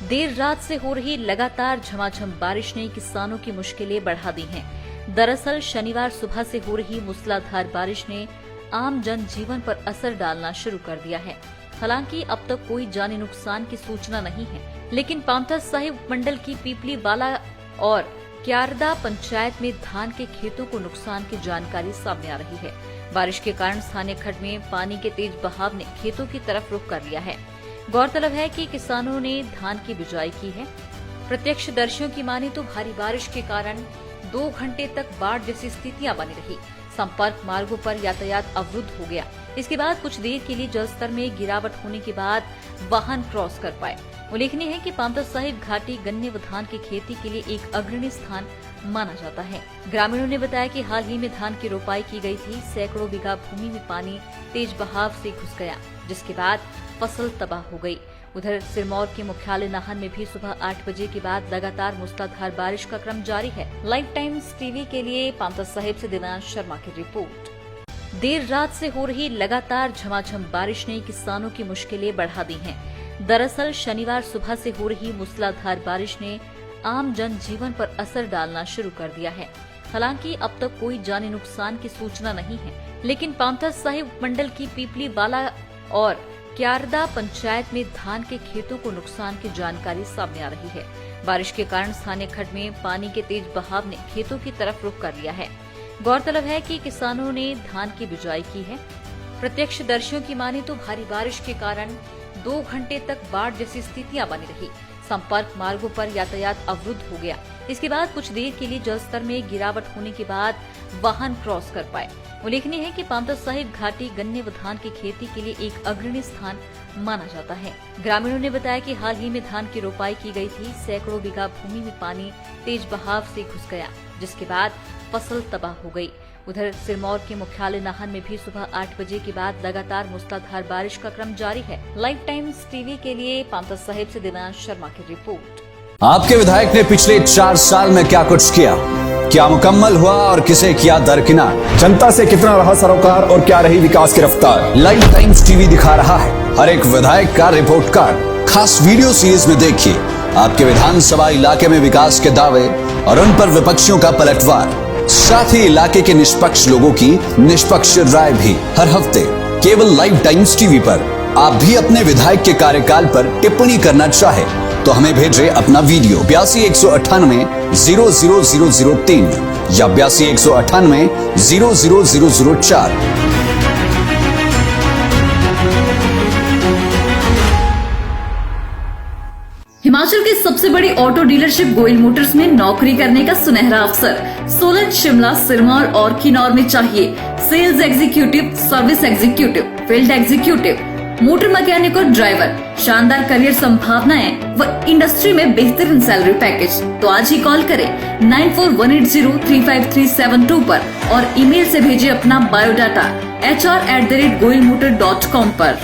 देर रात से हो रही लगातार झमाझम बारिश ने किसानों की मुश्किलें बढ़ा दी हैं। दरअसल शनिवार सुबह से हो रही मूसलाधार बारिश ने आम जनजीवन पर असर डालना शुरू कर दिया है। हालांकि अब तक कोई जानी नुकसान की सूचना नहीं है, लेकिन पांवटा साहिब उपमंडल की पीपली वाला और क्यारदा पंचायत में धान के खेतों को नुकसान की जानकारी सामने आ रही है। बारिश के कारण स्थानीय खड्ड में पानी के तेज बहाव ने खेतों की तरफ रुख कर लिया है। गौरतलब है कि किसानों ने धान की बिजाई की है। प्रत्यक्षदर्शियों की माने तो भारी बारिश के कारण 2 घंटे तक बाढ़ जैसी स्थितियां बनी रही। संपर्क मार्गों पर यातायात अवरुद्ध हो गया। इसके बाद कुछ देर के लिए जलस्तर में गिरावट होने के बाद वाहन क्रॉस कर पाए। उल्लेखनीय है कि पांवटा साहिब घाटी गन्ने व धान की खेती के लिए एक अग्रणी स्थान माना जाता है। ग्रामीणों ने बताया कि हाल ही में धान की रोपाई की गई थी। सैकड़ों बीघा भूमि में पानी तेज बहाव से घुस गया, जिसके बाद फसल तबाह हो गई। उधर सिरमौर के मुख्यालय नाहन में भी सुबह 8 बजे के बाद लगातार मूसलाधार बारिश का क्रम जारी है। लाइव टाइम्स टीवी के लिए पांवटा साहिब से दिव्यांश शर्मा की रिपोर्ट। देर रात से हो रही लगातार झमाझम बारिश ने किसानों की मुश्किलें बढ़ा दी हैं। दरअसल शनिवार सुबह से हो रही मूसलाधार बारिश ने आम जनजीवन पर असर डालना शुरू कर दिया है। हालांकि अब तक कोई जानी नुकसान की सूचना नहीं है, लेकिन पांवटा साहिब उपमंडल की पीपली वाला और क्यारदा पंचायत में धान के खेतों को नुकसान की जानकारी सामने आ रही है। बारिश के कारण स्थानीय खड्ड में पानी के तेज बहाव ने खेतों की तरफ रुख कर लिया है। गौरतलब है कि किसानों ने धान की बिजाई की है। प्रत्यक्षदर्शियों की माने तो भारी बारिश के कारण 2 घंटे तक बाढ़ जैसी स्थितियां बनी रही। संपर्क मार्गों पर यातायात अवरुद्ध हो गया। इसके बाद कुछ देर के लिए जलस्तर में गिरावट होने के बाद वाहन क्रॉस कर पाए। उल्लेखनीय है कि पांवटा साहिब घाटी गन्ने व धान की खेती के लिए एक अग्रणी स्थान माना जाता है। ग्रामीणों ने बताया कि हाल ही में धान की रोपाई की गई थी। सैकड़ों बीघा भूमि में पानी तेज बहाव से घुस गया, जिसके बाद फसल तबाह हो गई। उधर सिरमौर के मुख्यालय नाहन में भी सुबह 8 बजे के बाद लगातार मूसलाधार बारिश का क्रम जारी है। लाइव टाइम्स टीवी के लिए पांवटा साहिब से दिव्यांश शर्मा की रिपोर्ट। आपके विधायक ने पिछले 4 साल में क्या कुछ किया, क्या मुकम्मल हुआ और किसे किया दरकिनार, जनता से कितना रहा सरोकार और क्या रही विकास की रफ्तार। लाइव टाइम्स टीवी दिखा रहा है हर एक विधायक का रिपोर्ट कार्ड। खास वीडियो सीरीज में देखिए आपके विधानसभा इलाके में विकास के दावे और उन पर विपक्षियों का पलटवार, साथ ही इलाके के निष्पक्ष लोगों की निष्पक्ष राय भी हर हफ्ते केवल लाइव टाइम्स टीवी पर। आप भी अपने विधायक के कार्यकाल पर टिप्पणी करना चाहे तो हमें भेजें अपना वीडियो 82 198 00003 या 82 198 00004। हिमाचल की सबसे बड़ी ऑटो डीलरशिप गोयल मोटर्स में नौकरी करने का सुनहरा अवसर। सोलन, शिमला, सिरमौर और किन्नौर में चाहिए sales executive, service executive, field executive, motor mechanic और ड्राइवर। शानदार करियर संभावनाएं व इंडस्ट्री में बेहतरीन सैलरी पैकेज। तो आज ही कॉल करें 9418035372 पर और ईमेल से भेजिए अपना बायोडाटा hr@goilmotor.com पर।